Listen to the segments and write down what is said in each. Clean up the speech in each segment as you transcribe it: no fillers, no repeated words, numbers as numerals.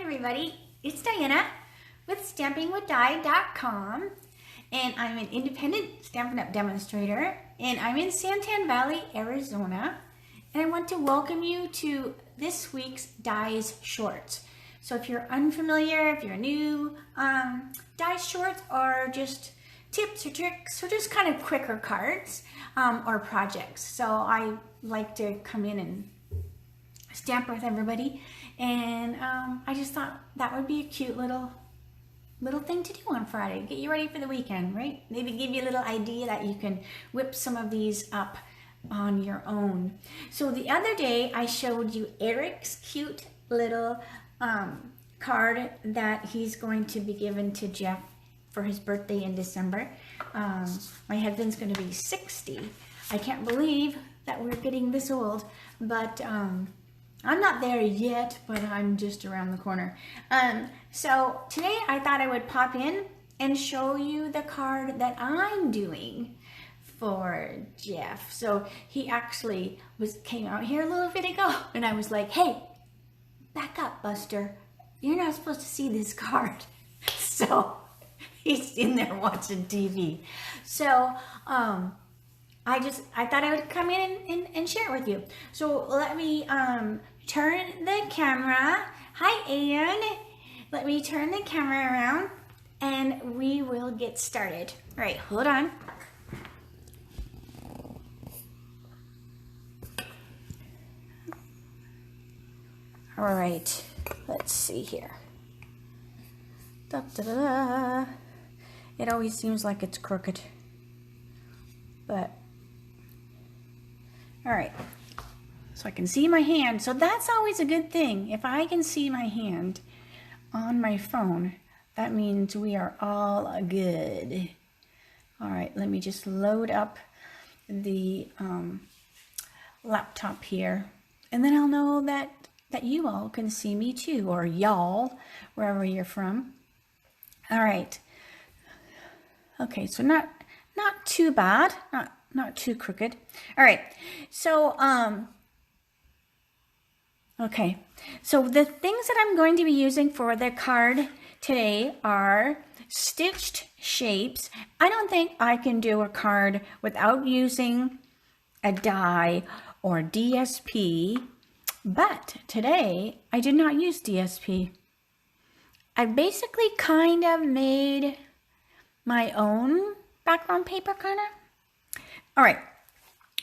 everybody, it's Diana with stampingwithdie.com, and I'm an independent Stampin' Up! Demonstrator, and I'm in Santan Valley, Arizona, and I want to welcome you to this week's Dies Shorts. So if you're unfamiliar, if you're new, Dies Shorts are just tips or tricks or just kind of quicker cards or projects. So I like to come in and stamp with everybody, and I just thought that would be a cute little thing to do on Friday. Get you ready for the weekend, right? Maybe give you a little idea that you can whip some of these up on your own. So the other day I showed you Eric's cute little card that he's going to be given to Jeff for his birthday in December. My husband's going to be 60. I can't believe that we're getting this old, but I'm not there yet, but I'm just around the corner. So today I thought I would pop in and show you the card that I'm doing for Jeff. So he actually came out here a little bit ago, and I was like, hey, back up, Buster. You're not supposed to see this card. So he's in there watching TV. So I thought I would come in and share it with you. So let me turn the camera. Hi, Ann. Let me turn the camera around and we will get started. All right, hold on. All right, let's see here. Da, da, da, da. It always seems like it's crooked, but all right. So I can see my hand. So that's always a good thing. If I can see my hand on my phone, that means we are all good. All right, let me just load up the laptop here, and then I'll know that you all can see me too, or y'all, wherever you're from. All right. Okay, so not too bad, not too crooked. All right, so okay, so the things that I'm going to be using for the card today are stitched shapes. I don't think I can do a card without using a die or DSP, but today I did not use DSP. I basically kind of made my own background paper, kind of. All right,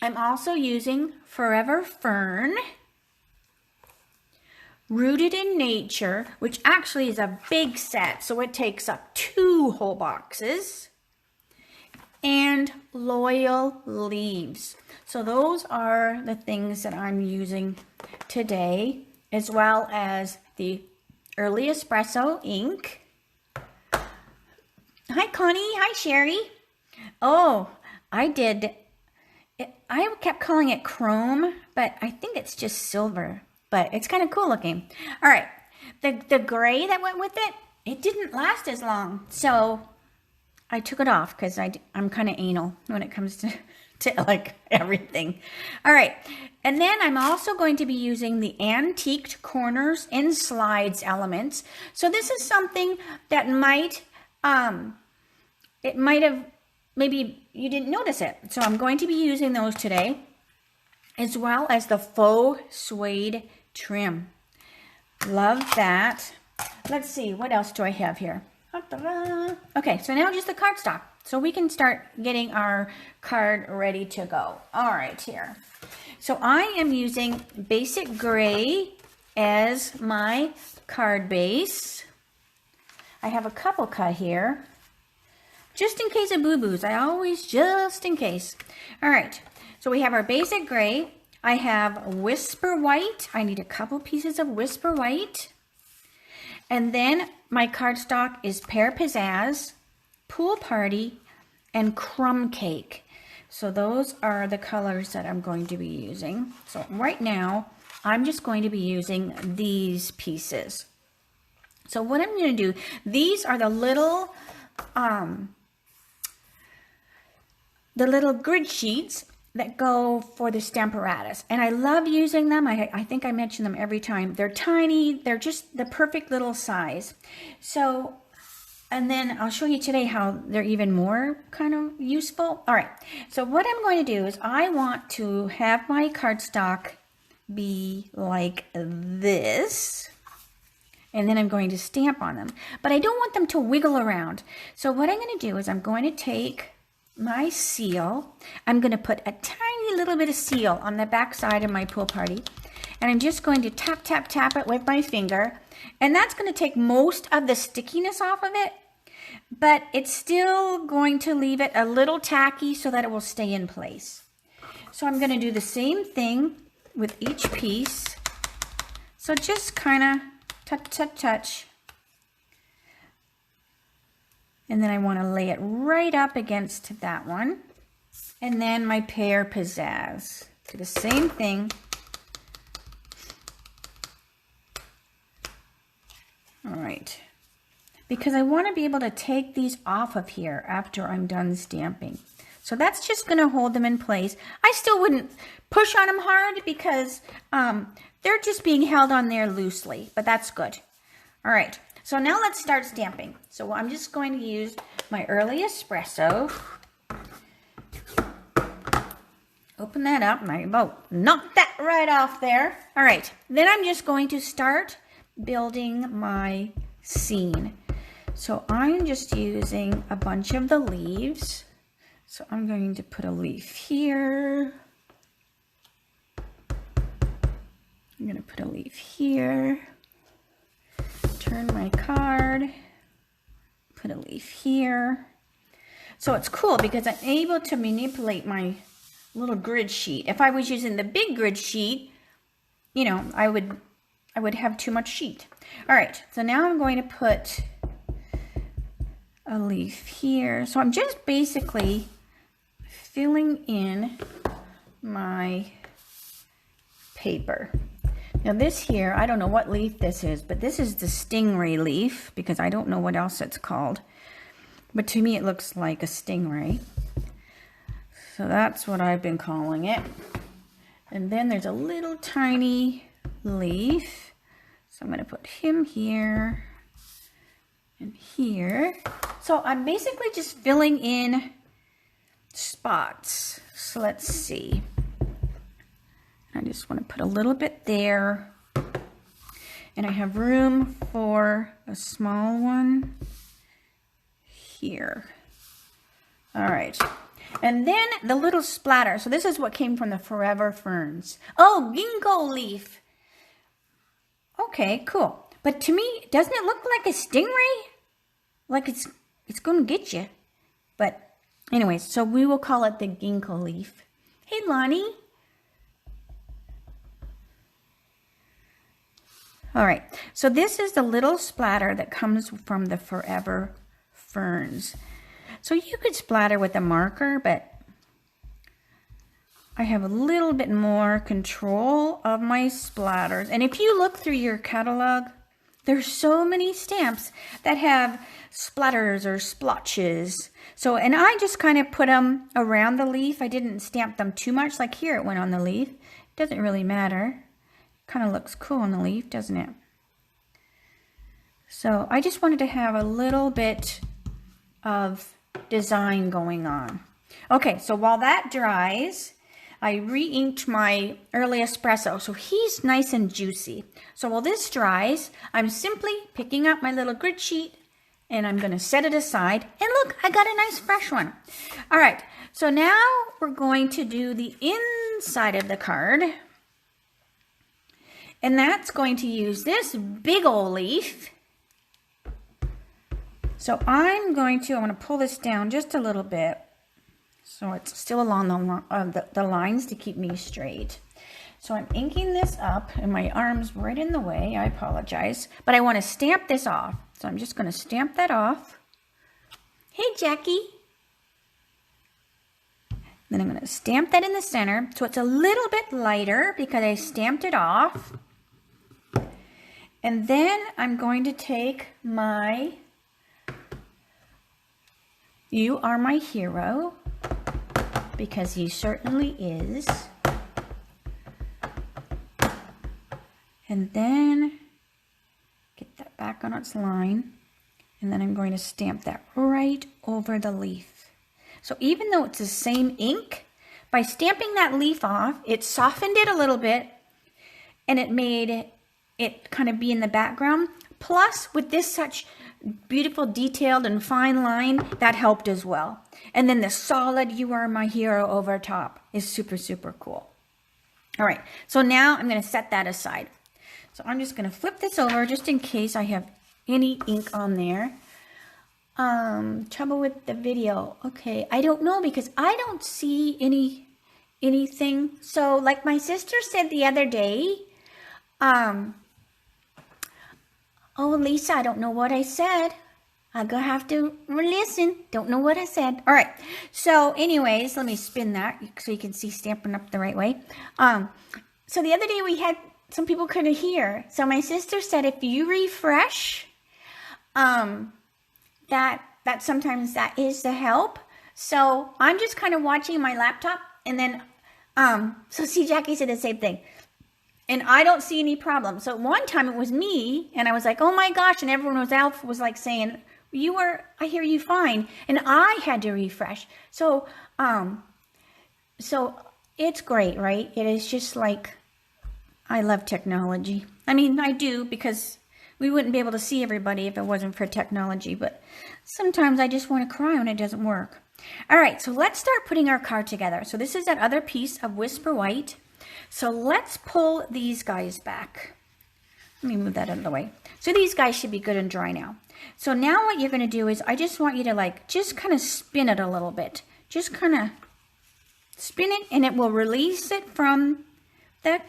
I'm also using Forever Fern, Rooted in Nature, which actually is a big set, so it takes up 2 whole boxes, and Loyal Leaves. So those are the things that I'm using today, as well as the Early Espresso ink. Hi, Connie. Hi, Sherry. Oh, I kept calling it chrome, but I think it's just silver, but it's kind of cool looking. All right, the gray that went with it, it didn't last as long, so I took it off because I'm kind of anal when it comes to like everything. All right, and then I'm also going to be using the Antiqued Corners and Slides elements. So this is something that it might have, maybe you didn't notice it. So I'm going to be using those today, as well as the faux suede trim. Love that. Let's see, what else do I have here? Okay, so now just the cardstock. So we can start getting our card ready to go. All right, here. So I am using Basic Gray as my card base. I have a couple cut here, just in case of boo-boos. I always just in case. All right, so we have our Basic Gray. I have Whisper White. I need a couple pieces of Whisper White. And then my cardstock is Pear Pizzazz, Pool Party, and Crumb Cake. So those are the colors that I'm going to be using. So right now, I'm just going to be using these pieces. So what I'm going to do, these are the little grid sheets, that go for the Stamparatus. And I love using them. I think I mention them every time. They're tiny. They're just the perfect little size. So, and then I'll show you today how they're even more kind of useful. All right. So what I'm going to do is I want to have my cardstock be like this. And then I'm going to stamp on them. But I don't want them to wiggle around. So what I'm going to do is I'm going to take my seal. I'm going to put a tiny little bit of seal on the back side of my pool party. And I'm just going to tap, tap, tap it with my finger. And that's going to take most of the stickiness off of it. But it's still going to leave it a little tacky so that it will stay in place. So I'm going to do the same thing with each piece. So just kind of touch, touch, touch. And then I want to lay it right up against that one. And then my pear pizzazz. Do the same thing. All right. Because I want to be able to take these off of here after I'm done stamping. So that's just going to hold them in place. I still wouldn't push on them hard because they're just being held on there loosely, but that's good. All right. So now let's start stamping. So I'm just going to use my early espresso. Open that up and I about knocked that right off there. All right, then I'm just going to start building my scene. So I'm just using a bunch of the leaves. So I'm going to put a leaf here. I'm going to put a leaf here. Turn my card, put a leaf here. So it's cool because I'm able to manipulate my little grid sheet. If I was using the big grid sheet, you know, I would have too much sheet. All right, so now I'm going to put a leaf here. So I'm just basically filling in my paper. Now this here, I don't know what leaf this is, but this is the stingray leaf because I don't know what else it's called. But to me it looks like a stingray. So that's what I've been calling it. And then there's a little tiny leaf. So I'm going to put him here and here. So I'm basically just filling in spots. So let's see. I just want to put a little bit there. And I have room for a small one here. All right. And then the little splatter. So this is what came from the Forever Ferns. Oh, ginkgo leaf. Okay, cool. But to me, doesn't it look like a stingray? Like it's going to get you. But anyways, so we will call it the ginkgo leaf. Hey, Lonnie. All right, so this is the little splatter that comes from the Forever Ferns. So you could splatter with a marker, but I have a little bit more control of my splatters. And if you look through your catalog, there's so many stamps that have splatters or splotches. So, and I just kind of put them around the leaf. I didn't stamp them too much, like here it went on the leaf. It doesn't really matter. Kind of looks cool on the leaf, doesn't it? So I just wanted to have a little bit of design going on. Okay, so while that dries, I re-inked my early espresso, so he's nice and juicy. So while this dries, I'm simply picking up my little grid sheet and I'm going to set it aside. And look, I got a nice fresh one. All right, so now we're going to do the inside of the card. And that's going to use this big old leaf. So I'm going to pull this down just a little bit so it's still along the lines to keep me straight. So I'm inking this up and my arm's right in the way. I apologize. But I want to stamp this off. So I'm just going to stamp that off. Hey, Jackie. Then I'm going to stamp that in the center so it's a little bit lighter because I stamped it off. And then I'm going to take my You Are My Hero, because he certainly is. And then get that back on its line. And then I'm going to stamp that right over the leaf. So even though it's the same ink, by stamping that leaf off, it softened it a little bit and it made it kind of be in the background. Plus, with this such beautiful detailed and fine line, that helped as well. And then the solid "You Are My Hero" over top is super, super cool. All right, so now I'm going to set that aside. So I'm just going to flip this over just in case I have any ink on there. Trouble with the video. Okay, I don't know because I don't see anything. So like my sister said the other day, oh Lisa, I don't know what I said. I'm gonna have to listen. Don't know what I said. All right. So anyways, let me spin that so you can see Stampin' Up the right way. So the other day we had some people couldn't hear. So my sister said if you refresh, that sometimes that is the help. So I'm just kind of watching my laptop and then, so see, Jackie said the same thing. And I don't see any problem. So one time it was me and I was like, oh my gosh. And everyone was like saying, I hear you fine. And I had to refresh. So, so it's great, right? It is just like, I love technology. I mean, I do because we wouldn't be able to see everybody if it wasn't for technology, but sometimes I just want to cry when it doesn't work. All right, so let's start putting our card together. So this is that other piece of Whisper White. So let's pull these guys back. Let me move that out of the way. So these guys should be good and dry now. So now what you're going to do is I just want you to just kind of spin it a little bit. Just kind of spin it and it will release it from the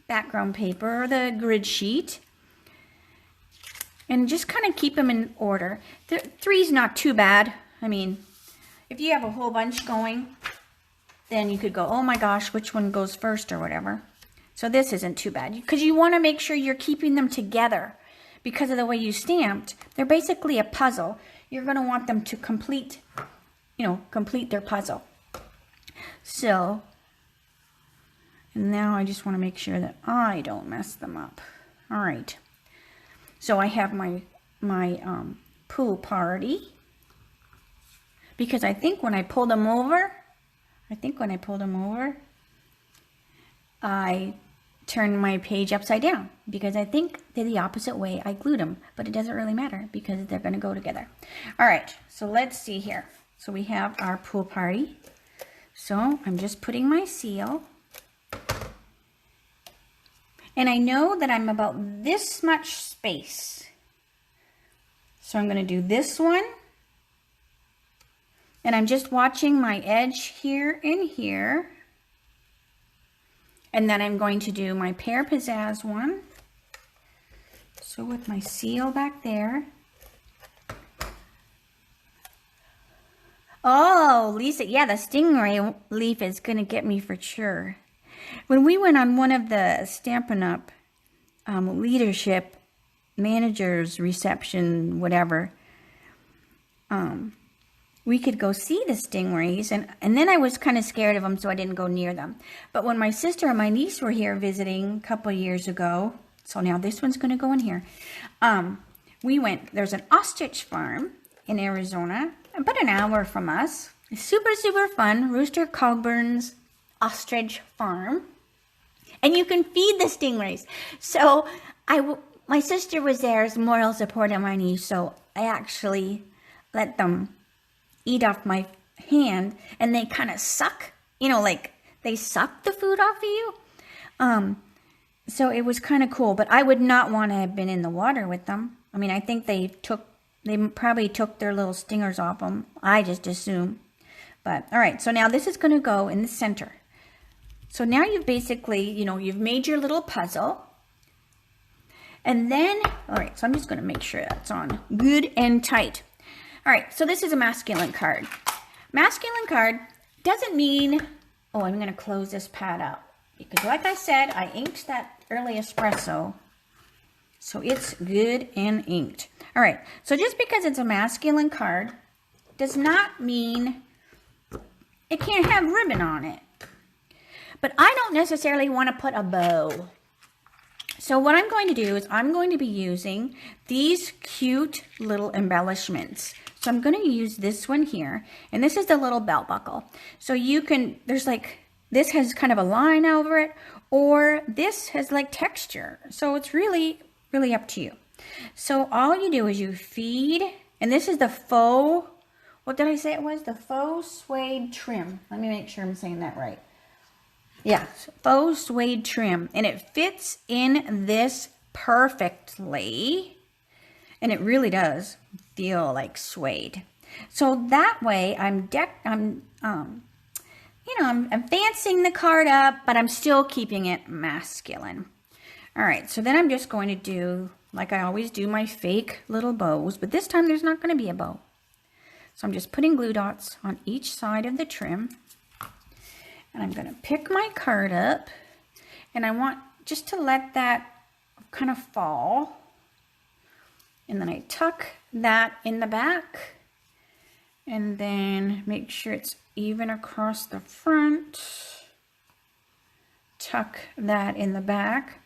background paper or the grid sheet. And just kind of keep them in order. Three's not too bad. I mean, if you have a whole bunch going, then you could go, oh my gosh, which one goes first or whatever. So this isn't too bad. Because you want to make sure you're keeping them together. Because of the way you stamped, they're basically a puzzle. You're going to want them to complete their puzzle. So, and now I just want to make sure that I don't mess them up. All right. So I have my pool party, because I think when I pulled them over, I turned my page upside down because I think they're the opposite way I glued them, but it doesn't really matter because they're going to go together. All right, so let's see here. So we have our pool party. So I'm just putting my seal. And I know that I'm about this much space. So I'm going to do this one. And I'm just watching my edge here and here. And then I'm going to do my Pear Pizzazz one. So with my seal back there. Oh, Lisa, yeah, the stingray leaf is going to get me for sure. When we went on one of the Stampin' Up leadership managers reception, whatever, we could go see the stingrays, and then I was kind of scared of them, so I didn't go near them. But when my sister and my niece were here visiting a couple of years ago, so now this one's going to go in here, we went, there's an ostrich farm in Arizona, about an hour from us. It's super, super fun. Rooster Cogburn's ostrich farm. And you can feed the stingrays. So my sister was there as moral support of my niece, so I actually let them eat off my hand, and they kind of suck, like they suck the food off of you. So it was kind of cool, but I would not want to have been in the water with them. I mean, I think they probably took their little stingers off them. I just assume. But all right, so now this is going to go in the center. So now you've basically, you've made your little puzzle. And then, all right, so I'm just going to make sure that's on good and tight. All right, so this is a masculine card. Masculine card doesn't mean, oh, I'm going to close this pad out. Because like I said, I inked that early espresso. So it's good and inked. All right, so just because it's a masculine card does not mean it can't have ribbon on it. But I don't necessarily want to put a bow. So what I'm going to do is I'm going to be using these cute little embellishments. So I'm going to use this one here. And this is the little belt buckle. So you can, there's like, this has kind of a line over it. Or this has like texture. So it's really, really up to you. So all you do is you feed. And this is the faux, what did I say it was? The faux suede trim. Let me make sure I'm saying that right. Yeah, faux suede trim. And it fits in this perfectly. And it really does feel like suede. So that way I'm fancying the card up, but I'm still keeping it masculine. All right, so then I'm just going to do, like I always do, my fake little bows. But this time there's not going to be a bow. So I'm just putting glue dots on each side of the trim. And I'm going to pick my card up, and I want just to let that kind of fall. And then I tuck that in the back, and then make sure it's even across the front. Tuck that in the back.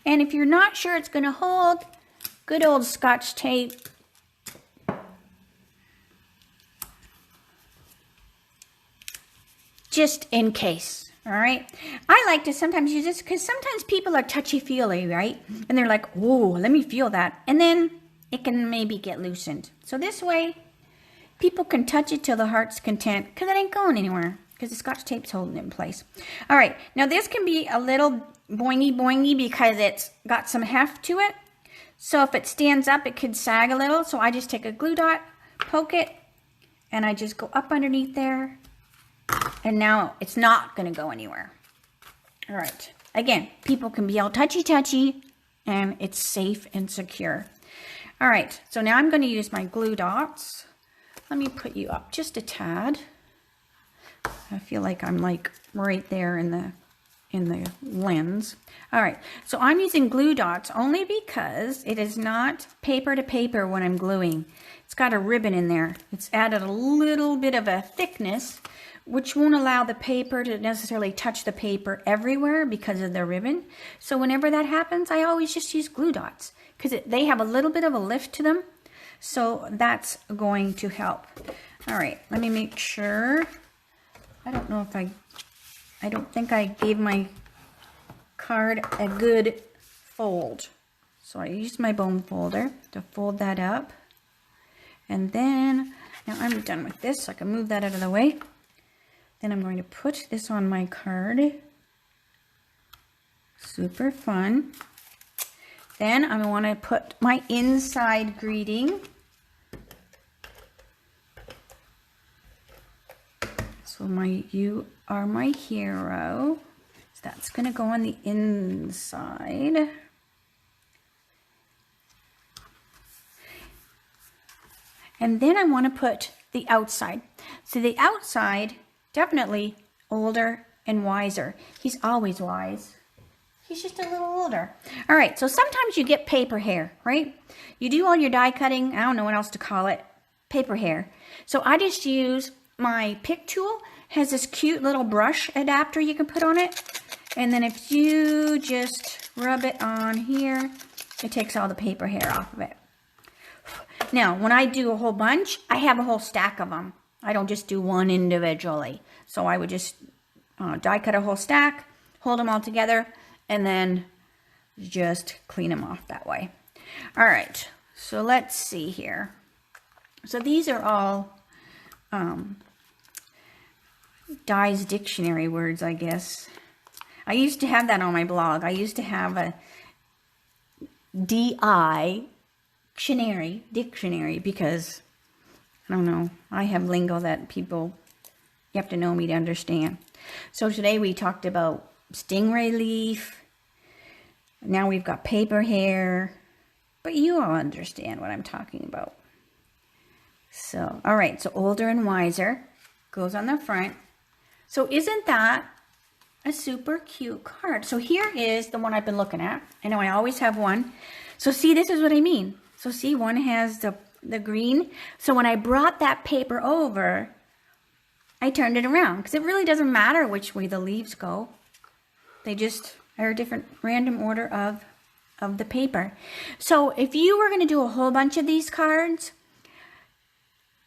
And if you're not sure it's going to hold, good old Scotch tape. Just in case, all right? I like to sometimes use this because sometimes people are touchy-feely, right? And they're like, oh, let me feel that. And then it can maybe get loosened. So this way, people can touch it till the heart's content because it ain't going anywhere because the Scotch tape's holding it in place. All right, now this can be a little boingy because it's got some heft to it. So if it stands up, it could sag a little. So I just take a glue dot, poke it, and I just go up underneath there. And now it's not going to go anywhere. All right. Again, people can be all touchy-touchy, and it's safe and secure. All right. So now I'm going to use my glue dots. Let me put you up just a tad. I feel like I'm like right there in the lens. All right. So I'm using glue dots only because it is not paper to paper when I'm gluing. It's got a ribbon in there. It's added a little bit of a thickness, which won't allow the paper to necessarily touch the paper everywhere because of the ribbon. So whenever that happens, I always just use glue dots because they have a little bit of a lift to them. So that's going to help. All right, let me make sure. I don't know if I don't think I gave my card a good fold. So I used my bone folder to fold that up. And then, now I'm done with this, so I can move that out of the way. Then I'm going to put this on my card. Super fun. Then I want to put my inside greeting. So you are my hero. So that's going to go on the inside. And then I want to put the outside. So the outside, definitely older and wiser. He's always wise. He's just a little older. All right, so sometimes you get paper hair, right? You do all your die cutting, I don't know what else to call it, paper hair. So I just use my pick tool. It has this cute little brush adapter you can put on it. And then if you just rub it on here, it takes all the paper hair off of it. Now, when I do a whole bunch, I have a whole stack of them. I don't just do one individually. So I would just die cut a whole stack, hold them all together, and then just clean them off that way. All right, so let's see here. So these are all Die's dictionary words, I guess. I used to have that on my blog. I used to have a DI dictionary because, I don't know, I have lingo that people, you have to know me to understand. So today we talked about stingray leaf. Now we've got paper hair. But you all understand what I'm talking about. So, all right, so older and wiser goes on the front. So isn't that a super cute card? So here is the one I've been looking at. I know I always have one. So see, this is what I mean. So see, one has the green. So when I brought that paper over, I turned it around because it really doesn't matter which way the leaves go. They just are a different random order of the paper. So if you were going to do a whole bunch of these cards,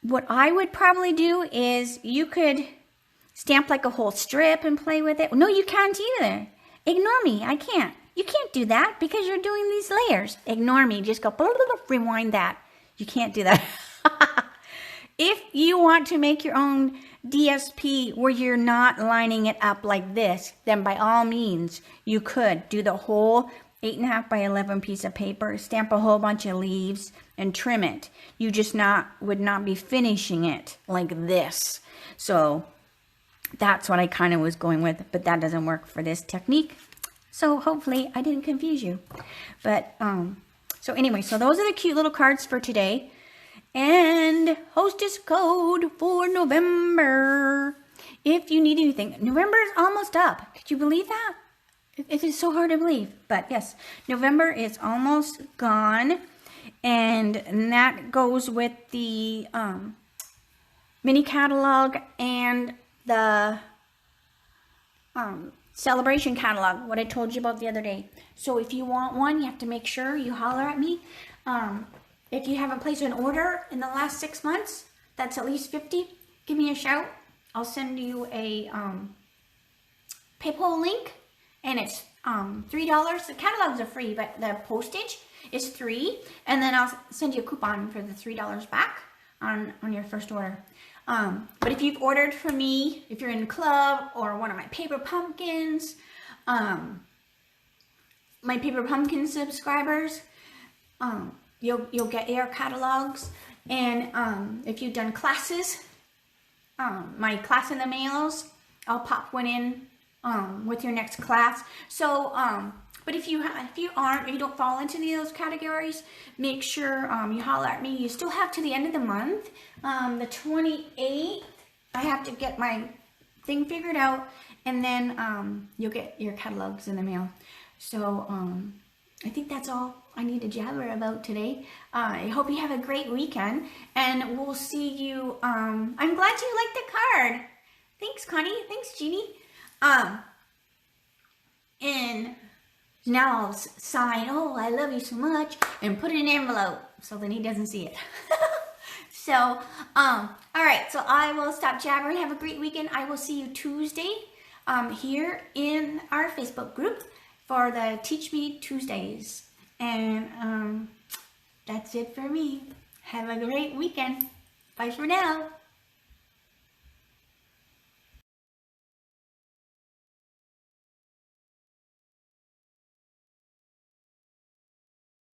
what I would probably do is you could stamp like a whole strip and play with it. No, you can't either. Ignore me. I can't. You can't do that because you're doing these layers. Ignore me. Just go, rewind that. You can't do that. If you want to make your own DSP where you're not lining it up like this, then by all means, you could do the whole 8.5 by 11 piece of paper, stamp a whole bunch of leaves, and trim it. You just would not be finishing it like this. So that's what I kind of was going with, but that doesn't work for this technique. So hopefully I didn't confuse you. But so anyway, so those are the cute little cards for today. And hostess code for November. If you need anything, November is almost up. Could you believe that? It is so hard to believe, but yes, November is almost gone, and that goes with the mini catalog and the celebration catalog, what I told you about the other day. So if you want one, you have to make sure you holler at me. If you haven't placed an order in the last 6 months, that's at least 50, give me a shout. I'll send you a PayPal link. And it's $3. The catalogs are free, but the postage is $3. And then I'll send you a coupon for the $3 back on your first order. But if you've ordered from me, if you're in the club or one of my Paper Pumpkins, my Paper Pumpkin subscribers, you'll get air catalogs. And if you've done classes, my class in the mails, I'll pop one in with your next class. So, but if you aren't, or you don't fall into any of those categories, make sure you holler at me. You still have to the end of the month, the 28th. I have to get my thing figured out, and then you'll get your catalogs in the mail. So, I think that's all I need to jabber about today. I hope you have a great weekend, and we'll see you. I'm glad you liked the card. Thanks, Connie. Thanks, Jeannie. And now I'll sign, oh, I love you so much, and put it in an envelope so then he doesn't see it. So, all right, so I will stop jabbering. Have a great weekend. I will see you Tuesday here in our Facebook group for the Teach Me Tuesdays. And that's it for me. Have a great weekend. Bye for now.